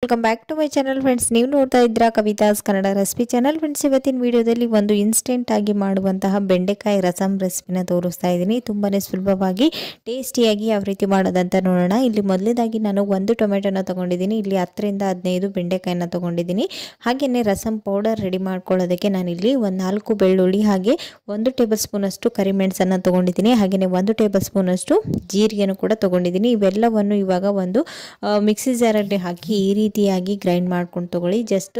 Welcome back to my channel friends. ನೀವು ನೋಡ್ತಾ ಇದ್ದೀರಾ Kavitha's Kannada recipe channel. Friends, ಇವತ್ತಿನ ವಿಡಿಯೋದಲ್ಲಿ ಒಂದು ಇನ್ಸ್ಟೆಂಟ್ ಆಗಿ ಮಾಡುವಂತಹ ಬೆಂಡೆಕಾಯಿ ರಸಂ ರೆಸಿಪಿನ ತೋರಿಸ್ತಾ ಇದ್ದೀನಿ. ತುಂಬಾನೇ ಸುಲಭವಾಗಿ ಟೇಸ್ಟಿಯಾಗಿ ಯಾವ ರೀತಿ ಮಾಡೋದಂತ ನೋಡೋಣ. ಇಲ್ಲಿ ಮೊದಲನೇದಾಗಿ ನಾನು ಒಂದು ಟೊಮೆಟೊನ ತಗೊಂಡಿದ್ದೀನಿ. ಇಲ್ಲಿ 10 ರಿಂದ 15 ಬೆಂಡೆಕಾಯಿನ ತಗೊಂಡಿದ್ದೀನಿ. ಹಾಗೆಯೇ ರಸಂ ಪೌಡರ್ ರೆಡಿ ಮಾಡ್ಕೊಳ್ಳೋದಕ್ಕೆ ನಾನಿಲ್ಲಿ ಒಂದು 4 ಬೆಳ್ಳುಳ್ಳಿ ಹಾಗೆ 1 ಟೇಬಲ್ ಸ್ಪೂನ್ ಅಷ್ಟು ಕರಿಮೆಣಸನ್ನು ತಗೊಂಡಿದ್ದೀನಿ. ಹಾಗೆಯೇ 1 ಟೇಬಲ್ ಸ್ಪೂನ್ ಅಷ್ಟು ಜೀರಿಗೆನೂ ಕೂಡ ತಗೊಂಡಿದ್ದೀನಿ. ಇವೆಲ್ಲವನ್ನು ಇವಾಗ ಒಂದು ಮಿಕ್ಸಿ ಜಾರಲ್ಲಿ ಹಾಕಿ ಈ ರೀತಿಯಾಗಿ ಗ್ರೈಂಡ್ ಮಾಡ್ಕೊಂಡು ತಗೊಳ್ಳಿ. ಜಸ್ಟ್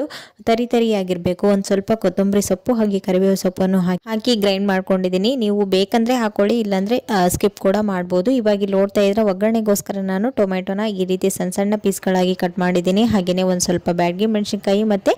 ತರಿಯಾಗಿರಬೇಕು. ಒಂದು ಸ್ವಲ್ಪ ಕೊತ್ತಂಬರಿ ಸೊಪ್ಪು ಹಾಗೆ ಕರಿಬೇವು ಸೊಪ್ಪನ್ನು ಹಾಕಿ ಗ್ರೈಂಡ್ ಮಾಡ್ಕೊಂಡಿದ್ದೀನಿ. ನೀವು ಬೇಕಂದ್ರೆ ಹಾಕೊಳ್ಳಿ, ಇಲ್ಲಾಂದ್ರೆ ಸ್ಕಿಪ್ ಕೂಡ ಮಾಡ್ಬೋದು. ಇವಾಗ ಇಲ್ಲಿ ನೋಡ್ತಾ ಇದ್ರೆ ಒಗ್ಗರಣೆಗೋಸ್ಕರ ನಾನು ಟೊಮೆಟೊನ ಈ ರೀತಿ ಸಣ್ಣ ಸಣ್ಣ ಪೀಸ್ಗಳಾಗಿ ಕಟ್ ಮಾಡಿದ್ದೀನಿ. ಹಾಗೆಯೇ ಒಂದು ಸ್ವಲ್ಪ ಬ್ಯಾಡಗಿ ಮೆಣಸಿನಕಾಯಿ ಮತ್ತೆ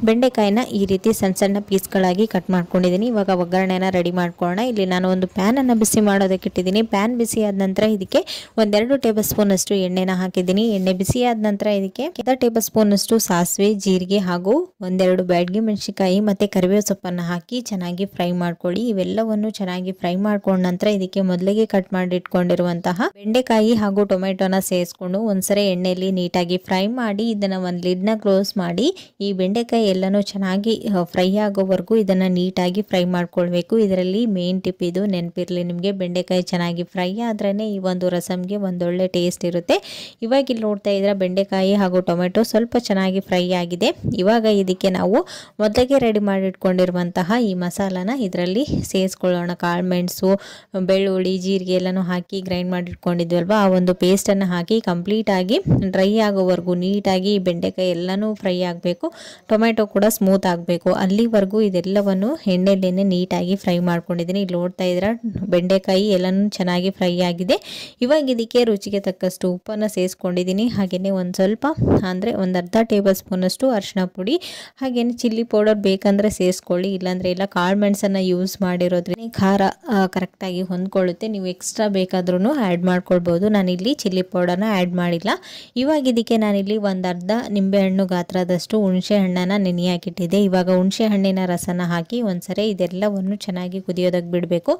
ಬೆಂಡೆಕಾಯಿನ ಈ ರೀತಿ ಸಣ್ಣ ಸಣ್ಣ ಪೀಸ್ಗಳಾಗಿ ಕಟ್ ಮಾಡ್ಕೊಂಡಿದ್ದೀನಿ. ಇವಾಗ ಒಗ್ಗರಣೆನ ರೆಡಿ ಮಾಡ್ಕೊಳ್ಳೋಣ. ಇಲ್ಲಿ ನಾನು ಒಂದು ಪ್ಯಾನ್ ಅನ್ನು ಬಿಸಿ ಮಾಡೋದಕ್ಕೆ ಇಟ್ಟಿದ್ದೀನಿ. ಪ್ಯಾನ್ ಬಿಸಿ ಆದ ನಂತರ ಇದಕ್ಕೆ 1-2 ಟೇಬಲ್ ಸ್ಪೂನ್ ಅಷ್ಟು ಎಣ್ಣೆನ ಹಾಕಿದ್ದೀನಿ. ಎಣ್ಣೆ ಬಿಸಿ ಆದ ನಂತರ ಇದಕ್ಕೆ 1 ಟೇಬಲ್ ಸ್ಪೂನ್ ಅಷ್ಟು ಸಾಸಿವೆ, ಜೀರಿಗೆ ಹಾಗೂ 1-2 ಬ್ಯಾಡಗಿ ಮೆಣಸಿನಕಾಯಿ ಮತ್ತೆ ಕರಿಬೇವು ಸೊಪ್ಪನ್ನು ಹಾಕಿ ಚೆನ್ನಾಗಿ ಫ್ರೈ ಮಾಡ್ಕೊಳ್ಳಿ. ಇವೆಲ್ಲವನ್ನು ಚೆನ್ನಾಗಿ ಫ್ರೈ ಮಾಡ್ಕೊಂಡ ನಂತರ ಇದಕ್ಕೆ ಮೊದಲಿಗೆ ಕಟ್ ಮಾಡಿ ಇಟ್ಕೊಂಡಿರುವಂತಹ ಬೆಂಡೆಕಾಯಿ ಹಾಗೂ ಟೊಮೆಟೊನ ಸೇರಿಸ್ಕೊಂಡು ಒಂದ್ಸರಿ ಎಣ್ಣೆಯಲ್ಲಿ ನೀಟಾಗಿ ಫ್ರೈ ಮಾಡಿ ಇದನ್ನ ಒಂದು ಲಿಡ್ ನ ಕ್ಲೋಸ್ ಮಾಡಿ ಈ ಬೆಂಡೆಕಾಯಿ ಎಲ್ಲಾನು ಚೆನ್ನಾಗಿ ಫ್ರೈ ಆಗೋವರೆಗೂ ಇದನ್ನ ನೀಟಾಗಿ ಫ್ರೈ ಮಾಡ್ಕೊಳ್ಬೇಕು. ಇದರಲ್ಲಿ ಮೇನ್ ಟಿಪ್ ಇದು, ನೆನಪಿರ್ಲಿ ನಿಮಗೆ. ಬೆಂಡೆಕಾಯಿ ಚೆನ್ನಾಗಿ ಫ್ರೈ ಆದ್ರೇನೆ ಈ ಒಂದು ರಸಂಗೆ ಒಂದೊಳ್ಳೆ ಟೇಸ್ಟ್ ಇರುತ್ತೆ. ಇವಾಗ ಇಲ್ಲಿ ನೋಡ್ತಾ ಇದ್ರೆ ಬೆಂಡೆಕಾಯಿ ಹಾಗೂ ಟೊಮೆಟೊ ಸ್ವಲ್ಪ ಚೆನ್ನಾಗಿ ಫ್ರೈ ಆಗಿದೆ. ಇವಾಗ ಇದಕ್ಕೆ ನಾವು ಮೊದಲಿಗೆ ರೆಡಿ ಮಾಡಿ ಇಟ್ಕೊಂಡಿರುವಂತಹ ಈ ಮಸಾಲಾನ ಇದರಲ್ಲಿ ಸೇರಿಸ್ಕೊಳ್ಳೋಣ. ಕಾಳು ಮೆಣಸು, ಬೆಳ್ಳುಳ್ಳಿ, ಜೀರಿಗೆ ಎಲ್ಲಾನು ಹಾಕಿ ಗ್ರೈಂಡ್ ಮಾಡಿ ಇಟ್ಕೊಂಡಿದ್ವಲ್ವಾ, ಆ ಒಂದು ಪೇಸ್ಟ್ ಅನ್ನು ಹಾಕಿ ಕಂಪ್ಲೀಟ್ ಆಗಿ ಡ್ರೈ ಆಗೋವರೆಗೂ ನೀಟಾಗಿ ಬೆಂಡೆಕಾಯಿ ಎಲ್ಲಾನು ಫ್ರೈ ಆಗಬೇಕು. ಟೊಮೆಟೊ ಕೂಡ ಸ್ಮೂತ್ ಆಗಬೇಕು. ಅಲ್ಲಿವರೆಗೂ ಇದೆಲ್ಲವನ್ನು ಎಣ್ಣೆಲೇನೆ ನೀಟಾಗಿ ಫ್ರೈ ಮಾಡ್ಕೊಂಡಿದ್ದೀನಿ. ಇಲ್ಲಿ ನೋಡ್ತಾ ಇದ್ರೆ ಬೆಂಡೆಕಾಯಿ ಎಲ್ಲಾನು ಚೆನ್ನಾಗಿ ಫ್ರೈ ಆಗಿದೆ. ಇವಾಗ ಇದಕ್ಕೆ ರುಚಿಗೆ ತಕ್ಕಷ್ಟು ಉಪ್ಪನ್ನು ಸೇರಿಸ್ಕೊಂಡಿದ್ದೀನಿ. ಹಾಗೆಯೇ ಒಂದು ಸ್ವಲ್ಪ ಅಂದರೆ ಒಂದು ಅರ್ಧ ಟೇಬಲ್ ಸ್ಪೂನ್ ಅಷ್ಟು ಅರಿಶಿನ ಪುಡಿ, ಹಾಗೇನೆ ಚಿಲ್ಲಿ ಪೌಡರ್ ಬೇಕಂದ್ರೆ ಸೇರಿಸ್ಕೊಳ್ಳಿ, ಇಲ್ಲಾಂದ್ರೆ ಇಲ್ಲ. ಕಾಳು ಮೆಣಸನ್ನು ಯೂಸ್ ಮಾಡಿರೋದ್ರಿಂದ ಖಾರ ಕರೆಕ್ಟಾಗಿ ಹೊಂದ್ಕೊಳ್ಳುತ್ತೆ. ನೀವು ಎಕ್ಸ್ಟ್ರಾ ಬೇಕಾದ್ರೂ ಆ್ಯಡ್ ಮಾಡ್ಕೊಳ್ಬೋದು. ನಾನಿಲ್ಲಿ ಚಿಲ್ಲಿ ಪೌಡರ್ನ ಆ್ಯಡ್ ಮಾಡಿಲ್ಲ. ಇವಾಗ ಇದಕ್ಕೆ ನಾನಿಲ್ಲಿ ಒಂದು ಅರ್ಧ ನಿಂಬೆಹಣ್ಣು ಗಾತ್ರದಷ್ಟು ಹುಣಸೆ ಹಣ್ಣನ್ನು ನೆನೆ ಹಾಕಿಟ್ಟಿದ್ದೆ. ಇವಾಗ ಹುಣಸೆ ಹಣ್ಣಿನ ರಸನ ಹಾಕಿ ಒಂದ್ಸರಿ ಇದೆಲ್ಲವನ್ನು ಚೆನ್ನಾಗಿ ಕುದಿಯೋದಕ್ಕೆ ಬಿಡಬೇಕು.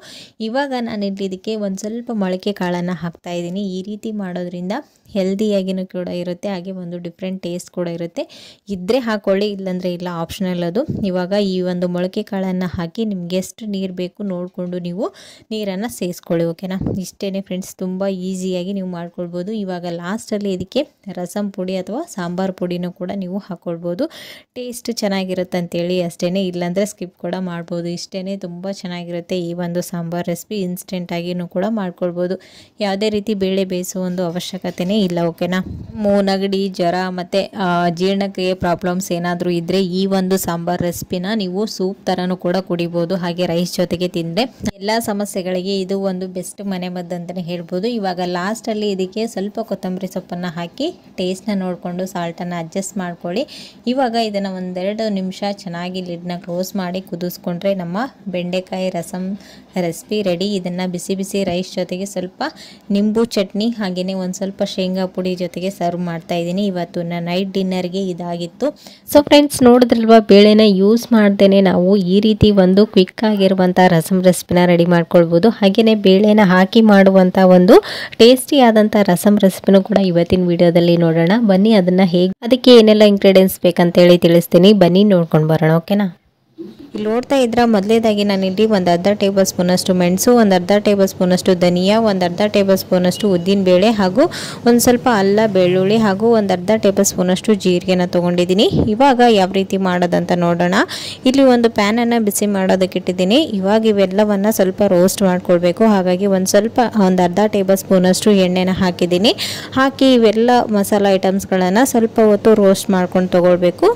ಇವಾಗ ನಾನಿಲ್ಲಿ ಇದಕ್ಕೆ ಒಂದು ಸ್ವಲ್ಪ ಮೊಳಕೆ ಕಾಳನ್ನು ಹಾಕ್ತಾ ಇದ್ದೀನಿ. ಈ ರೀತಿ ಮಾಡೋದ್ರಿಂದ ಹೆಲ್ದಿಯಾಗಿನೂ ಕೂಡ ಇರುತ್ತೆ, ಹಾಗೆ ಒಂದು ಡಿಫ್ರೆಂಟ್ ಟೇಸ್ಟ್ ಕೂಡ ಇರುತ್ತೆ. ಇದ್ದರೆ ಹಾಕೊಳ್ಳಿ, ಇಲ್ಲಾಂದರೆ ಇಲ್ಲ, ಆಪ್ಷನಲ್ ಅದು. ಇವಾಗ ಈ ಒಂದು ಮೊಳಕೆ ಕಾಳನ್ನು ಹಾಕಿ ನಿಮ್ಗೆ ಎಷ್ಟು ನೀರು ಬೇಕು ನೋಡಿಕೊಂಡು ನೀವು ನೀರನ್ನು ಸೇರಿಸ್ಕೊಳ್ಳಿ. ಓಕೆನಾ? ಇಷ್ಟೇ ಫ್ರೆಂಡ್ಸ್, ತುಂಬ ಈಸಿಯಾಗಿ ನೀವು ಮಾಡ್ಕೊಳ್ಬೋದು. ಇವಾಗ ಲಾಸ್ಟಲ್ಲಿ ಇದಕ್ಕೆ ರಸಂ ಪುಡಿ ಅಥವಾ ಸಾಂಬಾರು ಪುಡಿನೂ ಕೂಡ ನೀವು ಹಾಕ್ಕೊಳ್ಬೋದು. ಟೇಸ್ಟ್ ಚೆನ್ನಾಗಿರುತ್ತೆ ಅಂತೇಳಿ ಅಷ್ಟೇ, ಇಲ್ಲಾಂದರೆ ಸ್ಕಿಪ್ ಕೂಡ ಮಾಡ್ಬೋದು. ಇಷ್ಟೇ, ತುಂಬ ಚೆನ್ನಾಗಿರುತ್ತೆ ಈ ಒಂದು ಸಾಂಬಾರು ರೆಸಿಪಿ. ಇನ್ಸ್ಟೆಂಟಾಗಿಯೂ ಕೂಡ ಮಾಡ್ಕೊಳ್ಬೋದು. ಯಾವುದೇ ರೀತಿ ಬೇಳೆ ಬೇಯಿಸೋ ಒಂದು ಅವಶ್ಯಕತೆನೇ ಇಲ್ಲ. ಓಕೆನಾ? ನೆಗಡಿ, ಜ್ವರ ಮತ್ತು ಜೀರ್ಣಕ್ರಿಯೆ ಪ್ರಾಬ್ಲಮ್ಸ್ ಏನಾದರೂ ಇದ್ದರೆ ಈ ಒಂದು ಸಾಂಬಾರ್ ರೆಸಿಪಿನ ನೀವು ಸೂಪ್ ಥರನೂ ಕೂಡ ಕುಡಿಬೋದು. ಹಾಗೆ ರೈಸ್ ಜೊತೆಗೆ ತಿಂದರೆ ಎಲ್ಲ ಸಮಸ್ಯೆಗಳಿಗೆ ಇದು ಒಂದು ಬೆಸ್ಟ್ ಮನೆಮದ್ದು ಅಂತಲೇ ಹೇಳ್ಬೋದು. ಇವಾಗ ಲಾಸ್ಟಲ್ಲಿ ಇದಕ್ಕೆ ಸ್ವಲ್ಪ ಕೊತ್ತಂಬರಿ ಸೊಪ್ಪನ್ನು ಹಾಕಿ ಟೇಸ್ಟ್ನ ನೋಡಿಕೊಂಡು ಸಾಲ್ಟನ್ನು ಅಡ್ಜಸ್ಟ್ ಮಾಡ್ಕೊಳ್ಳಿ. ಇವಾಗ ಇದನ್ನು 1-2 ನಿಮಿಷ ಚೆನ್ನಾಗಿ ಲಿಡ್ನ ಕ್ಲೋಸ್ ಮಾಡಿ ಕುದಿಸ್ಕೊಂಡ್ರೆ ನಮ್ಮ ಬೆಂಡೆಕಾಯಿ ರಸಂ ರೆಸಿಪಿ ರೆಡಿ. ಇದನ್ನು ಬಿಸಿ ಬಿಸಿ ರೈಸ್ ಜೊತೆಗೆ ಸ್ವಲ್ಪ ನಿಂಬು ಚಟ್ನಿ ಹಾಗೆಯೇ ಒಂದು ಸ್ವಲ್ಪ ಶೇಂಗಾ ಪುಡಿ ಜೊತೆಗೆ ಸರ್ವ್ ಮಾಡ್ತಾ ಇದ್ದೀನಿ. ಇವತ್ತು ನೈಟ್ ಡಿನ್ನರ್ಗೆ ಇದಾಗಿತ್ತು. ಸೊ ಫ್ರೆಂಡ್ಸ್, ನೋಡಿದ್ರಲ್ವಾ, ಬೇಳೆನ ಯೂಸ್ ಮಾಡ್ದೇನೆ ನಾವು ಈ ರೀತಿ ಒಂದು ಕ್ವಿಕ್ ಆಗಿರುವಂಥ ರಸಂ ರೆಸಿಪಿನ ರೆಡಿ ಮಾಡ್ಕೊಳ್ಬೋದು. ಹಾಗೆಯೇ ಬೇಳೆನ ಹಾಕಿ ಮಾಡುವಂಥ ಒಂದು ಟೇಸ್ಟಿ ಆದಂಥ ರಸಂ ರೆಸಿಪಿನೂ ಕೂಡ ಇವತ್ತಿನ ವಿಡಿಯೋದಲ್ಲಿ ನೋಡೋಣ. ಬನ್ನಿ, ಅದಕ್ಕೆ ಏನೆಲ್ಲ ಇಂಗ್ರೀಡಿಯೆಂಟ್ಸ್ ಬೇಕಂತೇಳಿ ತಿಳಿಸ್ತೀನಿ. ಬನ್ನಿ ನೋಡ್ಕೊಂಡು ಬರೋಣ. ಓಕೆನಾ? ಇಲ್ಲಿ ನೋಡ್ತಾ ಇದ್ರೆ ಮೊದಲೇದಾಗಿ ನಾನಿಲ್ಲಿ ಒಂದು ಅರ್ಧ ಟೇಬಲ್ ಸ್ಪೂನ್ ಅಷ್ಟು ಮೆಣಸು, ಒಂದು ಅರ್ಧ ಟೇಬಲ್ ಸ್ಪೂನ್ ಅಷ್ಟು ಧನಿಯಾ, ಒಂದು ಅರ್ಧ ಟೇಬಲ್ ಸ್ಪೂನ್ ಅಷ್ಟು ಉದ್ದಿನ ಬೇಳೆ ಹಾಗೂ ಒಂದು ಸ್ವಲ್ಪ ಅಲ್ಲ, ಬೆಳ್ಳುಳ್ಳಿ ಹಾಗೂ ಒಂದು ಅರ್ಧ ಟೇಬಲ್ ಸ್ಪೂನ್ ಅಷ್ಟು ಜೀರಿಗೆನ ತೊಗೊಂಡಿದ್ದೀನಿ. ಇವಾಗ ಯಾವ ರೀತಿ ಮಾಡೋದಂತ ನೋಡೋಣ. ಇಲ್ಲಿ ಒಂದು ಪ್ಯಾನನ್ನು ಬಿಸಿ ಮಾಡೋದಕ್ಕೆ ಇಟ್ಟಿದ್ದೀನಿ. ಇವಾಗ ಇವೆಲ್ಲವನ್ನು ಸ್ವಲ್ಪ ರೋಸ್ಟ್ ಮಾಡ್ಕೊಳ್ಬೇಕು. ಹಾಗಾಗಿ ಒಂದು ಅರ್ಧ ಟೇಬಲ್ ಸ್ಪೂನ್ ಅಷ್ಟು ಎಣ್ಣೆನ ಹಾಕಿದ್ದೀನಿ. ಹಾಕಿ ಇವೆಲ್ಲ ಮಸಾಲ ಐಟಮ್ಸ್ಗಳನ್ನು ಸ್ವಲ್ಪ ಹೊತ್ತು ರೋಸ್ಟ್ ಮಾಡ್ಕೊಂಡು ತೊಗೊಳ್ಬೇಕು.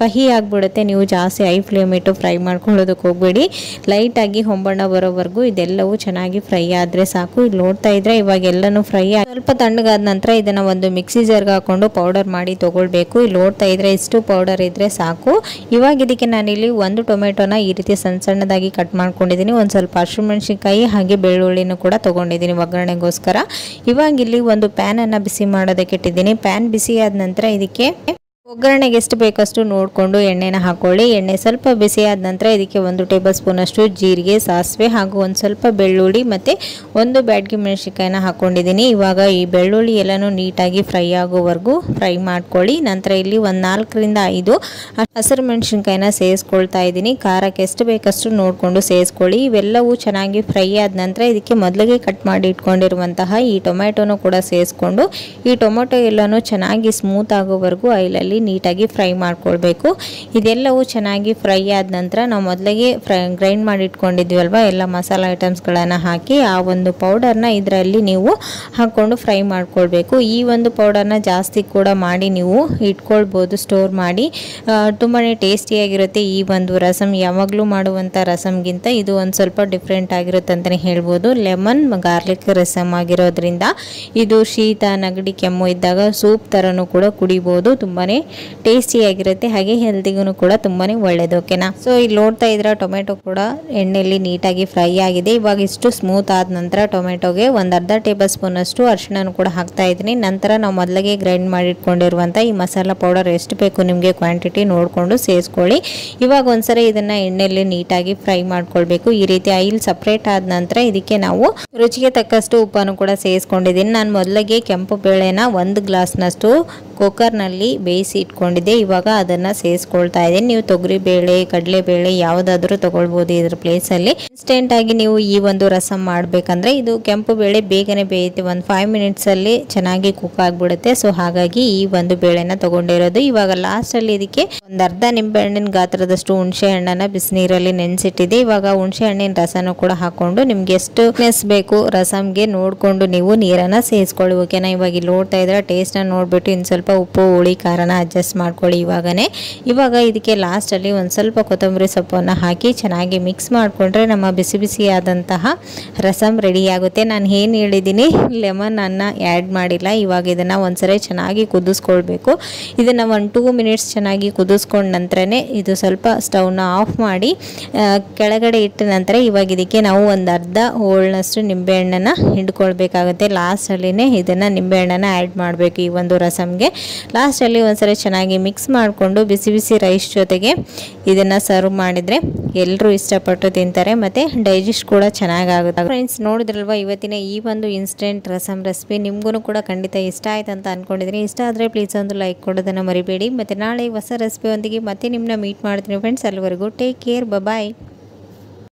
ಕಹಿ ಆಗಿಬಿಡುತ್ತೆ. ನೀವು ಜಾಸ್ತಿ ಹೈ ಫ್ಲೇಮ್ ಇಟ್ಟು ಫ್ರೈ ಮಾಡ್ಕೊಳ್ಳೋದಕ್ಕೆ ಹೋಗಬೇಡಿ. ಲೈಟಾಗಿ ಹೊಂಬಣ್ಣ ಬರೋವರೆಗೂ ಇದೆಲ್ಲವೂ ಚೆನ್ನಾಗಿ ಫ್ರೈ ಆದರೆ ಸಾಕು. ಇಲ್ಲಿ ನೋಡ್ತಾ ಇದ್ರೆ ಇವಾಗ ಎಲ್ಲನೂ ಫ್ರೈ ಸ್ವಲ್ಪ ತಣ್ಣಗಾದ ನಂತರ ಇದನ್ನು ಒಂದು ಮಿಕ್ಸಿ ಜಾರ್ಗೆ ಹಾಕೊಂಡು ಪೌಡರ್ ಮಾಡಿ ತೊಗೊಳ್ಬೇಕು. ಇಲ್ಲಿ ನೋಡ್ತಾ ಇದ್ರೆ ಇಷ್ಟು ಪೌಡರ್ ಇದ್ರೆ ಸಾಕು. ಇವಾಗ ಇದಕ್ಕೆ ನಾನಿಲ್ಲಿ ಒಂದು ಟೊಮೆಟೊನ ಈ ರೀತಿ ಸಣ್ಣ ಸಣ್ಣದಾಗಿ ಕಟ್ ಮಾಡ್ಕೊಂಡಿದ್ದೀನಿ. ಒಂದು ಸ್ವಲ್ಪ ಹಸಿಮೆಣಸಿನಕಾಯಿ ಹಾಗೆ ಬೆಳ್ಳುಳ್ಳಿನೂ ಕೂಡ ತೊಗೊಂಡಿದ್ದೀನಿ ಒಗ್ಗರಣೆಗೋಸ್ಕರ. ಇವಾಗ ಇಲ್ಲಿ ಒಂದು ಪ್ಯಾನನ್ನು ಬಿಸಿ ಮಾಡೋದಕ್ಕೆ ಇಟ್ಟಿದ್ದೀನಿ. ಪ್ಯಾನ್ ಬಿಸಿ ಆದ ನಂತರ ಇದಕ್ಕೆ ಒಗ್ಗರಣೆಗೆ ಎಷ್ಟು ಬೇಕಷ್ಟು ನೋಡಿಕೊಂಡು ಎಣ್ಣೆನ ಹಾಕೊಳ್ಳಿ. ಎಣ್ಣೆ ಸ್ವಲ್ಪ ಬಿಸಿ ಆದ ನಂತರ ಇದಕ್ಕೆ 1 ಟೇಬಲ್ ಸ್ಪೂನ್ ಅಷ್ಟು ಜೀರಿಗೆ, ಸಾಸಿವೆ ಹಾಗೂ ಒಂದು ಸ್ವಲ್ಪ ಬೆಳ್ಳುಳ್ಳಿ ಮತ್ತು 1 ಬ್ಯಾಡಗಿ ಮೆಣಸಿನಕಾಯಿನ ಹಾಕ್ಕೊಂಡಿದ್ದೀನಿ. ಇವಾಗ ಈ ಬೆಳ್ಳುಳ್ಳಿ ಎಲ್ಲನೂ ನೀಟಾಗಿ ಫ್ರೈ ಆಗೋವರೆಗೂ ಫ್ರೈ ಮಾಡ್ಕೊಳ್ಳಿ. ನಂತರ ಇಲ್ಲಿ ಒಂದು 4 ರಿಂದ 5 ಹಸಿರು ಮೆಣಸಿನಕಾಯಿನ ಸೇರಿಸ್ಕೊಳ್ತಾ ಇದ್ದೀನಿ. ಖಾರಕ್ಕೆ ಎಷ್ಟು ಬೇಕಷ್ಟು ನೋಡಿಕೊಂಡು ಸೇರಿಸ್ಕೊಳ್ಳಿ. ಇವೆಲ್ಲವೂ ಚೆನ್ನಾಗಿ ಫ್ರೈ ಆದ ನಂತರ ಇದಕ್ಕೆ ಮೊದಲಿಗೆ ಕಟ್ ಮಾಡಿ ಇಟ್ಕೊಂಡಿರುವಂತಹ ಈ ಟೊಮೆಟೊನೂ ಕೂಡ ಸೇರಿಸ್ಕೊಂಡು ಈ ಟೊಮೆಟೊ ಎಲ್ಲನೂ ಚೆನ್ನಾಗಿ ಸ್ಮೂತ್ ಆಗೋವರೆಗೂ ಆಯಿಲಲ್ಲಿ ನೀಟಾಗಿ ಫ್ರೈ ಮಾಡ್ಕೊಳ್ಬೇಕು. ಇದೆಲ್ಲವೂ ಚೆನ್ನಾಗಿ ಫ್ರೈ ಆದ ನಂತರ ನಾವು ಮೊದಲಿಗೆ ಗ್ರೈಂಡ್ ಮಾಡಿ ಇಟ್ಕೊಂಡಿದ್ವಲ್ವ ಎಲ್ಲ ಮಸಾಲ ಐಟಮ್ಸ್ಗಳನ್ನು ಹಾಕಿ ಆ ಒಂದು ಪೌಡರ್ನ ಇದರಲ್ಲಿ ನೀವು ಹಾಕ್ಕೊಂಡು ಫ್ರೈ ಮಾಡ್ಕೊಳ್ಬೇಕು. ಈ ಒಂದು ಪೌಡರ್ನ ಜಾಸ್ತಿ ಕೂಡ ಮಾಡಿ ನೀವು ಇಟ್ಕೊಳ್ಬೋದು ಸ್ಟೋರ್ ಮಾಡಿ. ತುಂಬಾ ಟೇಸ್ಟಿಯಾಗಿರುತ್ತೆ ಈ ಒಂದು ರಸಮ್. ಯಾವಾಗಲೂ ಮಾಡುವಂಥ ರಸಮ್ಗಿಂತ ಇದು ಒಂದು ಸ್ವಲ್ಪ ಡಿಫ್ರೆಂಟ್ ಆಗಿರುತ್ತೆ ಅಂತಲೇ ಹೇಳ್ಬೋದು. ಲೆಮನ್ ಗಾರ್ಲಿಕ್ ರಸಮ್ ಆಗಿರೋದ್ರಿಂದ ಇದು ಶೀತ, ನೆಗಡಿ, ಕೆಮ್ಮು ಇದ್ದಾಗ ಸೂಪ್ ಥರನೂ ಕೂಡ ಕುಡಿಬೋದು. ತುಂಬಾ ಟೇಸ್ಟಿಯಾಗಿರುತ್ತೆ, ಹಾಗೆ ಹೆಲ್ತಿಗೂ ಕೂಡ ತುಂಬಾ ಒಳ್ಳೆಯದು. ಓಕೆನಾ? ಸೊ ಇಲ್ಲಿ ನೋಡ್ತಾ ಇದ್ರೆ ಟೊಮೆಟೊ ಕೂಡ ಎಣ್ಣೆಯಲ್ಲಿ ನೀಟಾಗಿ ಫ್ರೈ ಆಗಿದೆ. ಇವಾಗ ಇಷ್ಟು ಸ್ಮೂತ್ ಆದ ನಂತರ ಟೊಮೆಟೊಗೆ ಒಂದು ಅರ್ಧ ಟೇಬಲ್ ಸ್ಪೂನ್ ಅಷ್ಟು ಅರಿಶಿನ ಕೂಡ ಹಾಕ್ತಾ ಇದ್ದೀನಿ. ನಂತರ ನಾವು ಮೊದಲಿಗೆ ಗ್ರೈಂಡ್ ಮಾಡಿ ಇಟ್ಕೊಂಡಿರುವಂಥ ಈ ಮಸಾಲ ಪೌಡರ್ ಎಷ್ಟು ಬೇಕು ನಿಮಗೆ ಕ್ವಾಂಟಿಟಿ ನೋಡಿಕೊಂಡು ಸೇರಿಸ್ಕೊಳ್ಳಿ. ಇವಾಗ ಒಂದ್ಸರಿ ಇದನ್ನು ಎಣ್ಣೆಯಲ್ಲಿ ನೀಟಾಗಿ ಫ್ರೈ ಮಾಡ್ಕೊಳ್ಬೇಕು. ಈ ರೀತಿ ಆಯಿಲ್ ಸಪ್ರೇಟ್ ಆದ ನಂತರ ಇದಕ್ಕೆ ನಾವು ರುಚಿಗೆ ತಕ್ಕಷ್ಟು ಉಪ್ಪನ್ನು ಕೂಡ ಸೇರಿಸ್ಕೊಂಡಿದ್ದೀನಿ. ನಾನು ಮೊದಲಿಗೆ ಕೆಂಪು ಬೇಳೆನ 1 ಗ್ಲಾಸ್ನಷ್ಟು ಕುಕ್ಕರ್ನಲ್ಲಿ ಬೇಯಿಸಿ ಇಟ್ಕೊಂಡಿದ್ದೆ. ಇವಾಗ ಅದನ್ನು ಸೇರಿಸ್ಕೊಳ್ತಾ ಇದ್ದೀನಿ. ನೀವು ತೊಗರಿಬೇಳೆ, ಕಡಲೆಬೇಳೆ ಯಾವುದಾದ್ರೂ ತೊಗೊಳ್ಬೋದು ಇದ್ರ ಪ್ಲೇಸಲ್ಲಿ. ಇನ್ಸ್ಟೆಂಟಾಗಿ ನೀವು ಈ ಒಂದು ರಸಮ್ ಮಾಡಬೇಕಂದ್ರೆ ಇದು ಕೆಂಪು ಬೇಳೆ ಬೇಗನೆ ಬೇಯುತ್ತೆ, ಒಂದು 5 ಮಿನಿಟ್ಸಲ್ಲಿ ಚೆನ್ನಾಗಿ ಕುಕ್ ಆಗಿಬಿಡುತ್ತೆ. ಸೊ ಹಾಗಾಗಿ ಈ ಒಂದು ಬೇಳೆನ ತೊಗೊಂಡಿರೋದು. ಇವಾಗ ಲಾಸ್ಟಲ್ಲಿ ಇದಕ್ಕೆ ಒಂದು ಅರ್ಧ ನಿಂಬೆ ಹಣ್ಣಿನ ಗಾತ್ರದಷ್ಟು ಹುಣಸೆ ಹಣ್ಣನ್ನು ಬಿಸಿನೀರಲ್ಲಿ ನೆನೆಸಿಟ್ಟಿದೆ. ಇವಾಗ ಹುಣಸೆ ಹಣ್ಣಿನ ರಸನೂ ಕೂಡ ಹಾಕ್ಕೊಂಡು ನಿಮ್ಗೆ ಎಷ್ಟು ಬೇಕು ರಸಮ್ಗೆ ನೋಡಿಕೊಂಡು ನೀವು ನೀರನ್ನು ಸೇರಿಸ್ಕೊಳ್ಳಿ. ಓಕೆನಾ? ಇವಾಗ ಇಲ್ಲಿ ನೋಡ್ತಾ ಇದ್ರೆ ಟೇಸ್ಟ್ನ ನೋಡಿಬಿಟ್ಟು ಇನ್ನು ಸ್ವಲ್ಪ ಉಪ್ಪು, ಹುಳಿ, ಖಾರನ ಅಡ್ಜಸ್ಟ್ ಮಾಡ್ಕೊಳ್ಳಿ ಇವಾಗ ಇದಕ್ಕೆ ಲಾಸ್ಟಲ್ಲಿ ಒಂದು ಸ್ವಲ್ಪ ಕೊತ್ತಂಬರಿ ಸೊಪ್ಪನ್ನು ಹಾಕಿ ಚೆನ್ನಾಗಿ ಮಿಕ್ಸ್ ಮಾಡಿಕೊಂಡ್ರೆ ನಮ್ಮ ಬಿಸಿ ಬಿಸಿಯಾದಂತಹ ರಸಮ್ ರೆಡಿ ಆಗುತ್ತೆ. ನಾನು ಏನು ಹೇಳಿದ್ದೀನಿ, ಲೆಮನ್ ಅನ್ನ ಆ್ಯಡ್ ಮಾಡಿಲ್ಲ. ಇವಾಗ ಇದನ್ನು ಒಂದ್ಸರಿ ಚೆನ್ನಾಗಿ ಕುದಿಸ್ಕೊಳ್ಬೇಕು. ಇದನ್ನು 1-2 ಮಿನಿಟ್ಸ್ ಚೆನ್ನಾಗಿ ಕುದಿಸ್ಕೊಂಡ ನಂತರನೇ ಇದು ಸ್ವಲ್ಪ ಸ್ಟವ್ನ ಆಫ್ ಮಾಡಿ ಕೆಳಗಡೆ ಇಟ್ಟ ನಂತರ ಇವಾಗ ಇದಕ್ಕೆ ನಾವು ಒಂದು ಅರ್ಧ ಹೋಳ್ನಷ್ಟು ನಿಂಬೆಹಣ್ಣನ್ನು ಹಿಂಡ್ಕೊಳ್ಬೇಕಾಗುತ್ತೆ. ಲಾಸ್ಟಲ್ಲಿನೇ ಇದನ್ನು ನಿಂಬೆಹಣ್ಣನ್ನು ಆ್ಯಡ್ ಮಾಡಬೇಕು ಈ ಒಂದು ರಸಮ್ಗೆ. ಲಾಸ್ಟಲ್ಲಿ ಒಂದ್ಸರಿ ಚೆನ್ನಾಗಿ ಮಿಕ್ಸ್ ಮಾಡಿಕೊಂಡು ಬಿಸಿ ಬಿಸಿ ರೈಸ್ ಜೊತೆಗೆ ಇದನ್ನು ಸರ್ವ್ ಮಾಡಿದರೆ ಎಲ್ಲರೂ ಇಷ್ಟಪಟ್ಟು ತಿಂತಾರೆ ಮತ್ತು ಡೈಜೆಸ್ಟ್ ಕೂಡ ಚೆನ್ನಾಗಾಗುತ್ತೆ. ಫ್ರೆಂಡ್ಸ್, ನೋಡಿದ್ರಲ್ವ ಇವತ್ತಿನ ಈ ಒಂದು ಇನ್ಸ್ಟೆಂಟ್ ರಸಮ್ ರೆಸಿಪಿ ನಿಮಗೂ ಕೂಡ ಖಂಡಿತ ಇಷ್ಟ ಆಯ್ತು ಅಂತ ಅಂದ್ಕೊಂಡಿದ್ದೀನಿ. ಇಷ್ಟ ಆದರೆ ಪ್ಲೀಸ್ ಒಂದು ಲೈಕ್ ಕೊಡೋದನ್ನು ಮರಿಬೇಡಿ. ಮತ್ತು ನಾಳೆ ಹೊಸ ರೆಸಿಪಿ ಒಂದಿಗೆ ಮತ್ತೆ ನಿಮ್ಮನ್ನ ಮೀಟ್ ಮಾಡ್ತೀನಿ ಫ್ರೆಂಡ್ಸ್. ಅಲ್ಲಿವರೆಗೂ ಟೇಕ್ ಕೇರ್, ಬಾಯ್.